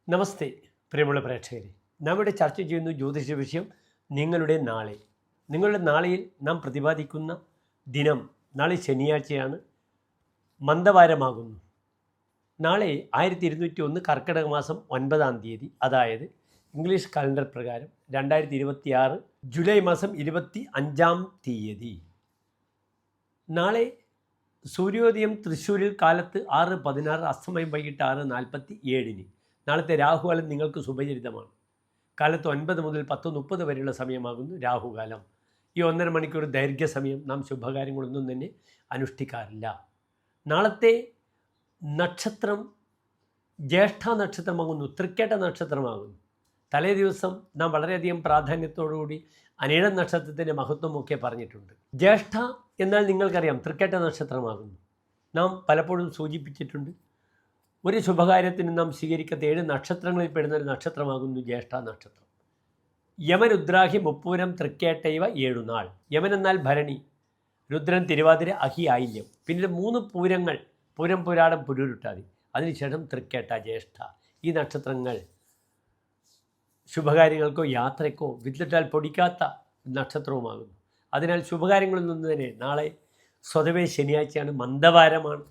നമസ്തേ പ്രിയമുള്ള പ്രേക്ഷകരെ, നാം ഇവിടെ ചർച്ച ചെയ്യുന്ന ജ്യോതിഷ വിഷയം നിങ്ങളുടെ നാളെ. നിങ്ങളുടെ നാളെയിൽ നാം പ്രതിപാദിക്കുന്ന ദിനം നാളെ ശനിയാഴ്ചയാണ്, മന്ദവാരമാകുന്നു. നാളെ 1201 കർക്കിടക മാസം 9-ാം തീയതി, അതായത് ഇംഗ്ലീഷ് കലണ്ടർ പ്രകാരം 2026 ജൂലൈ മാസം 25-ാം തീയതി. നാളെ സൂര്യോദയം തൃശ്ശൂരിൽ കാലത്ത് 6:16, അസ്തമയം വൈകിട്ട് 6:47. നാളത്തെ രാഹുകാലം നിങ്ങൾക്ക് സുപരിചിതമാണ്. കാലത്ത് 9 മുതൽ 10:30 വരെയുള്ള സമയമാകുന്നു രാഹുകാലം. ഈ 1.5 മണിക്കൂർ ദൈർഘ്യസമയം നാം ശുഭകാര്യങ്ങളൊന്നും തന്നെ അനുഷ്ഠിക്കാറില്ല. നാളത്തെ നക്ഷത്രം ജ്യേഷ്ഠ നക്ഷത്രമാകുന്നു, തൃക്കേട്ട നക്ഷത്രമാകുന്നു. തലേ ദിവസം നാം വളരെയധികം പ്രാധാന്യത്തോടുകൂടി അനിഴം നക്ഷത്രത്തിൻ്റെ മഹത്വമൊക്കെ പറഞ്ഞിട്ടുണ്ട്. ജ്യേഷ്ഠ എന്നാൽ നിങ്ങൾക്കറിയാം തൃക്കേട്ട നക്ഷത്രമാകുന്നു. നാം പലപ്പോഴും സൂചിപ്പിച്ചിട്ടുണ്ട്, ഒരു ശുഭകാര്യത്തിന് നാം സ്വീകരിക്കാത്ത 7 നക്ഷത്രങ്ങളിൽ പെടുന്ന ഒരു നക്ഷത്രമാകുന്നു ജ്യേഷ്ഠ നക്ഷത്രം. യമൻ, രുദ്രാഹി, മുപ്പൂരം, തൃക്കേട്ട ഇവ 7 നാൾ. യമൻ എന്നാൽ ഭരണി, രുദ്രൻ, തിരുവാതിര, അഹി, ആയില്യം. പിന്നീട് 3 പൂരങ്ങൾ, പൂരം, പുരാടം, പുരുരുട്ടാതി. അതിനുശേഷം തൃക്കേട്ട, ജ്യേഷ്ഠ. ഈ നക്ഷത്രങ്ങൾ ശുഭകാര്യങ്ങൾക്കോ യാത്രയ്ക്കോ വിത്തിട്ടാൽ പൊടിക്കാത്ത നക്ഷത്രവുമാകുന്നു. അതിനാൽ ശുഭകാര്യങ്ങളിൽ നിന്ന് തന്നെ നാളെ സ്വതവേ ശനിയാഴ്ചയാണ്, മന്ദവാരമാണ്.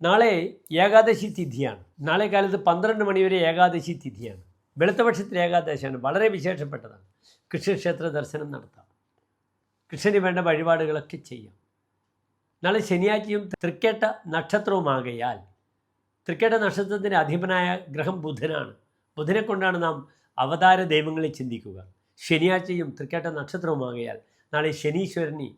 നാളെ ഏകാദശി തിഥിയാണ്. നാളെ കാലത്ത് 12 മണി വരെ ഏകാദശി തിഥിയാണ്. വെളുത്തപക്ഷത്തിലെ ഏകാദശിയാണ്, വളരെ വിശേഷപ്പെട്ടതാണ്. കൃഷ്ണക്ഷേത്ര ദർശനം നടത്താം, കൃഷ്ണന് വേണ്ട വഴിപാടുകളൊക്കെ ചെയ്യാം. നാളെ ശനിയാഴ്ചയും തൃക്കേട്ട നക്ഷത്രവുമാകയാൽ, തൃക്കേട്ട നക്ഷത്രത്തിൻ്റെ അധിപനായ ഗ്രഹം ബുധനാണ്. ബുധനെ കൊണ്ടാണ് നാം അവതാര ദൈവങ്ങളെ ചിന്തിക്കുക. ശനിയാഴ്ചയും തൃക്കേട്ട നക്ഷത്രവുമാകയാൽ നാളെ ശനീശ്വരന്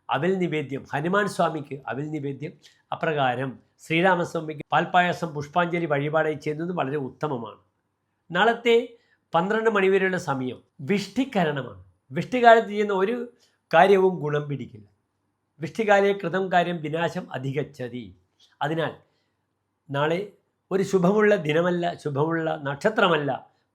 അവിൽ നിവേദ്യം, ഹനുമാൻ സ്വാമിക്ക് അവിൽ നിവേദ്യം, അപ്രകാരം ശ്രീരാമസ്വാമിക്ക് പാൽപ്പായസം, പുഷ്പാഞ്ജലി വഴിപാടായി ചെയ്യുന്നത് വളരെ ഉത്തമമാണ്. നാളത്തെ 12 മണി വരെയുള്ള സമയം വിഷ്ടികരണമാണ്. വിഷ്ടികാലത്ത് ചെയ്യുന്ന ഒരു കാര്യവും ഗുണം പിടിക്കില്ല. വിഷ്ടികാലേ കൃതം കാര്യം വിനാശം അധികച്ചതി. അതിനാൽ നാളെ ഒരു ശുഭമുള്ള ദിനമല്ല, ശുഭമുള്ള നക്ഷത്രമല്ല,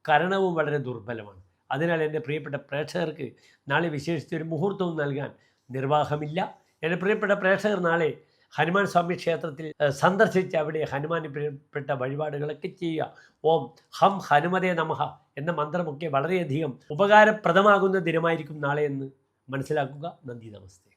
കരണവും വളരെ ദുർബലമാണ്. അതിനാൽ എൻ്റെ പ്രിയപ്പെട്ട പ്രേക്ഷകർക്ക് നാളെ വിശേഷിച്ചൊരു മുഹൂർത്തവും നൽകാൻ നിർവാഹമില്ല. എൻ്റെ പ്രിയപ്പെട്ട പ്രേക്ഷകർ നാളെ ഹനുമാൻ സ്വാമി ക്ഷേത്രത്തിൽ സന്ദർശിച്ച് അവിടെ ഹനുമാന് പ്രിയപ്പെട്ട വഴിപാടുകളൊക്കെ ചെയ്യുക. ഓം ഹം ഹനുമതേ നമഃ എന്ന മന്ത്രമൊക്കെ വളരെയധികം ഉപകാരപ്രദമാകുന്ന ദിനമായിരിക്കും നാളെ എന്ന് മനസ്സിലാക്കുക. നന്ദി, നമസ്തേ.